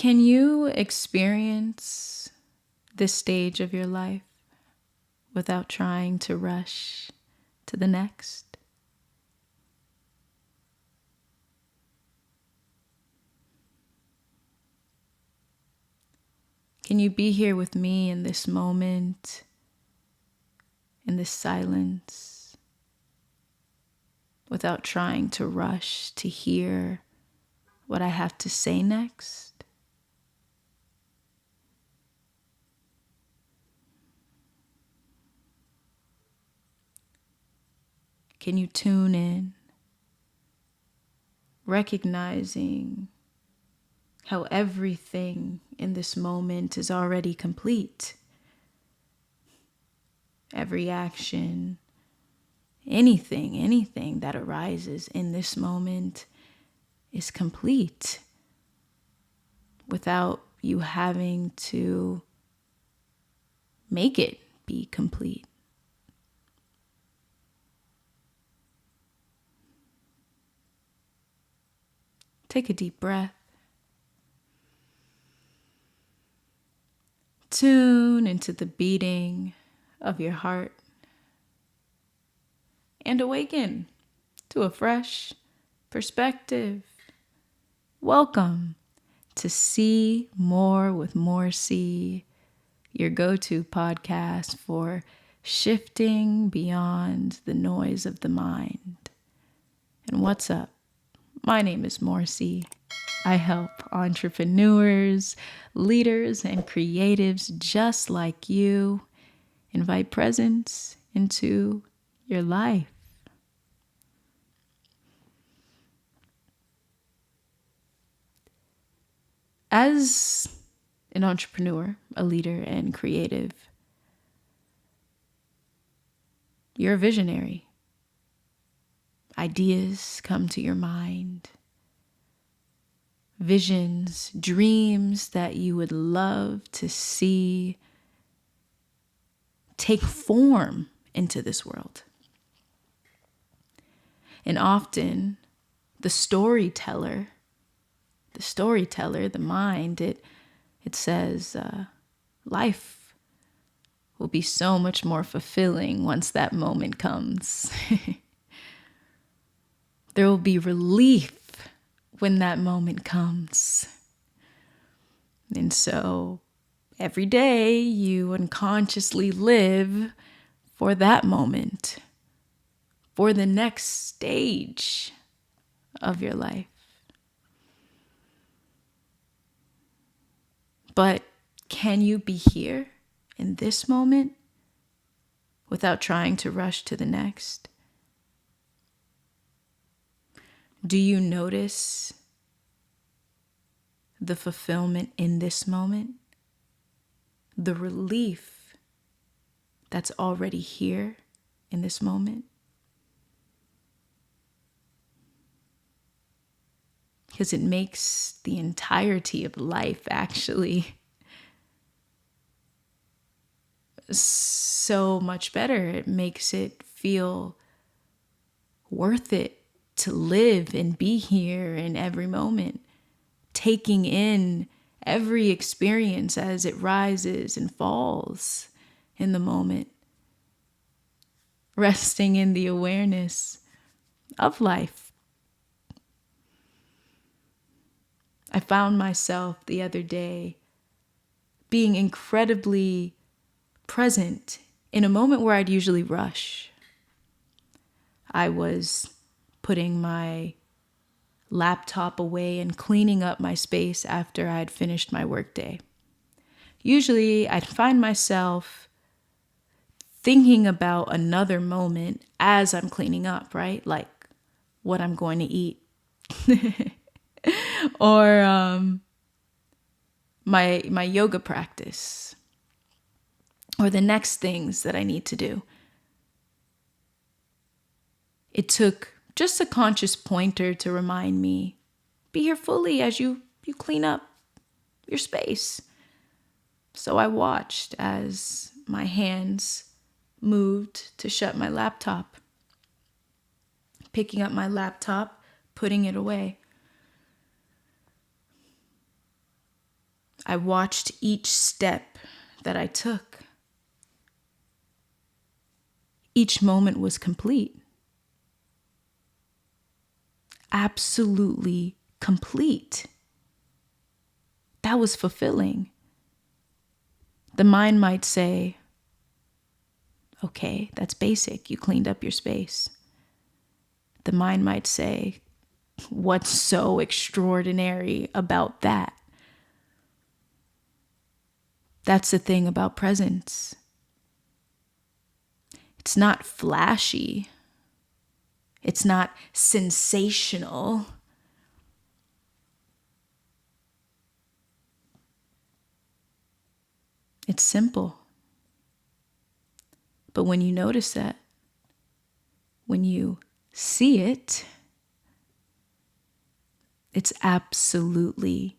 Can you experience this stage of your life without trying to rush to the next? Can you be here with me in this moment, in this silence, without trying to rush to hear what I have to say next? Can you tune in, recognizing how everything in this moment is already complete? Every action, anything that arises in this moment is complete without you having to make it be complete. Take a deep breath. Tune into the beating of your heart and awaken to a fresh perspective. Welcome to See More with More C, your go-to podcast for shifting beyond the noise of the mind. And what's up? My name is Morsi. I help entrepreneurs, leaders, and creatives just like you invite presence into your life. As an entrepreneur, a leader, and creative, you're a visionary. Ideas come to your mind. Visions, dreams that you would love to see take form into this world. And often the storyteller, the mind, it says life will be so much more fulfilling once that moment comes. There will be relief when that moment comes. And so every day you unconsciously live for that moment, for the next stage of your life. But can you be here in this moment without trying to rush to the next? Do you notice the fulfillment in this moment? The relief that's already here in this moment? Because it makes the entirety of life actually so much better. It makes it feel worth it to live and be here in every moment, taking in every experience as it rises and falls in the moment, resting in the awareness of life. I found myself the other day being incredibly present in a moment where I'd usually rush. I was putting my laptop away and cleaning up my space after I'd finished my workday. Usually I'd find myself thinking about another moment as I'm cleaning up, right? Like what I'm going to eat. Or my yoga practice. Or the next things that I need to do. It took just a conscious pointer to remind me, be here fully as you clean up your space. So I watched as my hands moved to shut my laptop, picking up my laptop, putting it away. I watched each step that I took. Each moment was complete. Absolutely complete. That was fulfilling. The mind might say, okay, that's basic. You cleaned up your space. The mind might say, what's so extraordinary about that? That's the thing about presence. It's not flashy. It's not sensational. It's simple. But when you notice that, when you see it, it's absolutely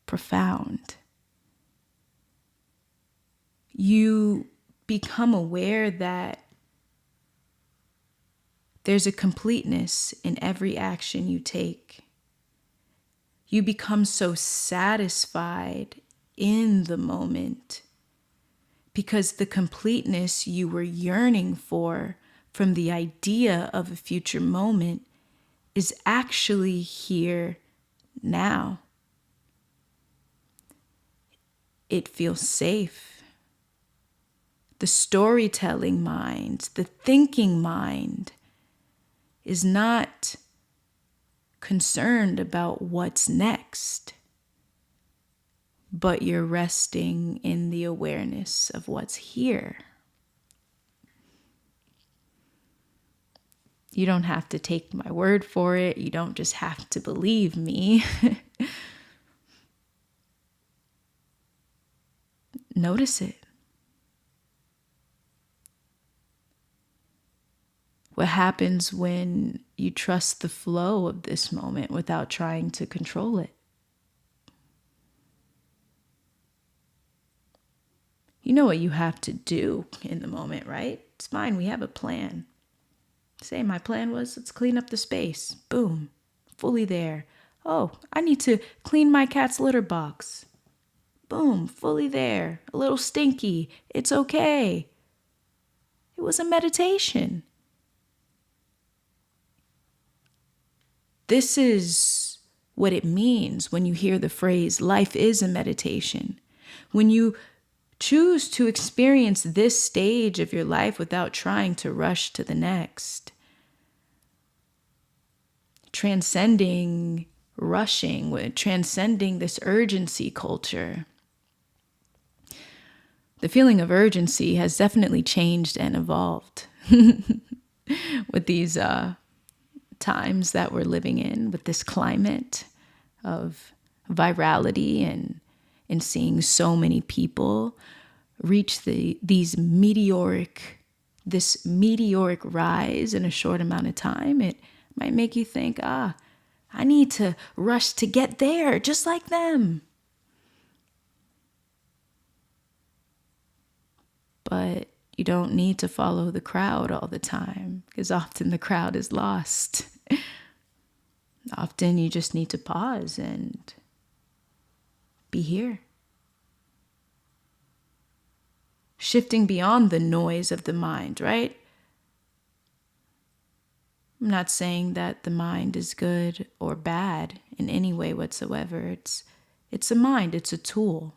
profound. You become aware that there's a completeness in every action you take. You become so satisfied in the moment because the completeness you were yearning for from the idea of a future moment is actually here now. It feels safe. The storytelling mind, the thinking mind, is not concerned about what's next, but you're resting in the awareness of what's here. You don't have to take my word for it. You don't just have to believe me. Notice it. What happens when you trust the flow of this moment without trying to control it? You know what you have to do in the moment, right? It's fine. We have a plan. Say my plan was, let's clean up the space. Boom. Fully there. Oh, I need to clean my cat's litter box. Boom. Fully there. A little stinky. It's okay. It was a meditation. This is what it means when you hear the phrase, life is a meditation. When you choose to experience this stage of your life without trying to rush to the next, transcending rushing, transcending this urgency culture. The feeling of urgency has definitely changed and evolved with these times that we're living in, with this climate of virality and seeing so many people reach this meteoric rise in a short amount of time. It might make you think, I need to rush to get there just like them. But you don't need to follow the crowd all the time, because often the crowd is lost. Often you just need to pause and be here. Shifting beyond the noise of the mind, right? I'm not saying that the mind is good or bad in any way whatsoever. It's a mind, it's a tool.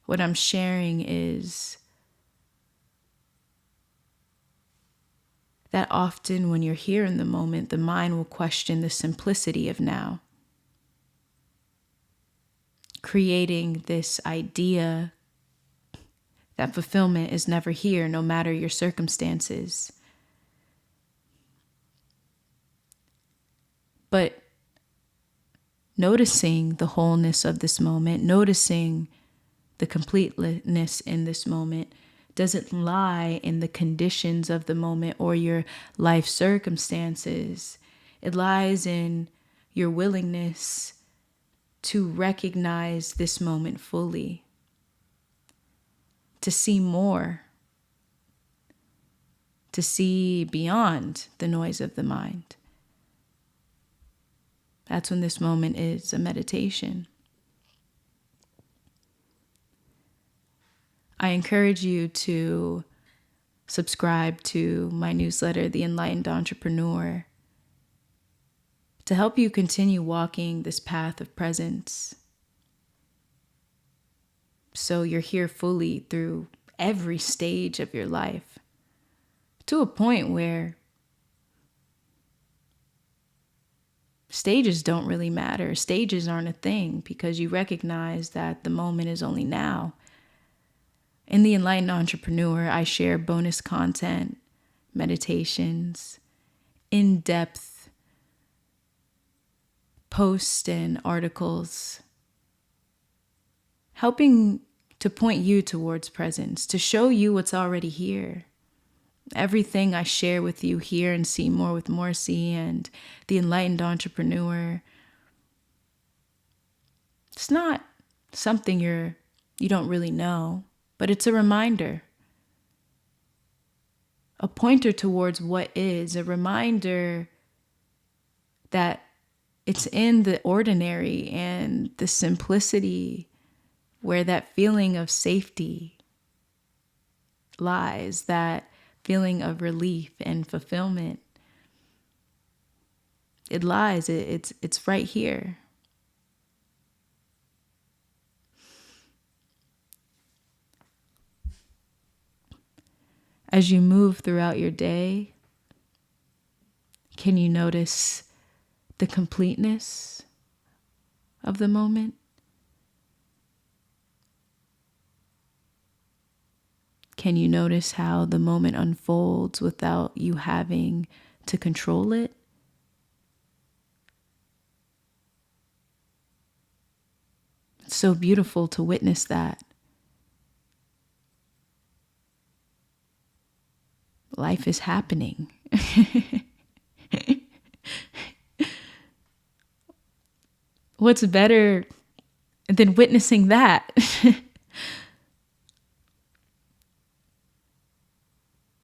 What I'm sharing is that often when you're here in the moment, the mind will question the simplicity of now, creating this idea that fulfillment is never here, no matter your circumstances. But noticing the wholeness of this moment, noticing the completeness in this moment, doesn't lie in the conditions of the moment or your life circumstances. It lies in your willingness to recognize this moment fully, to see more, to see beyond the noise of the mind. That's when this moment is a meditation. I encourage you to subscribe to my newsletter, The Enlightened Entrepreneur, to help you continue walking this path of presence. So you're here fully through every stage of your life, to a point where stages don't really matter. Stages aren't a thing because you recognize that the moment is only now. In The Enlightened Entrepreneur, I share bonus content, meditations, in-depth posts and articles, helping to point you towards presence, to show you what's already here. Everything I share with you here in See More with Morrissey and The Enlightened Entrepreneur, it's not something you don't really know, but it's a reminder, a pointer towards what is, a reminder that it's in the ordinary and the simplicity where that feeling of safety lies, that feeling of relief and fulfillment. It lies, it's right here. As you move throughout your day, can you notice the completeness of the moment? Can you notice how the moment unfolds without you having to control it? It's so beautiful to witness that. Life is happening. What's better than witnessing that?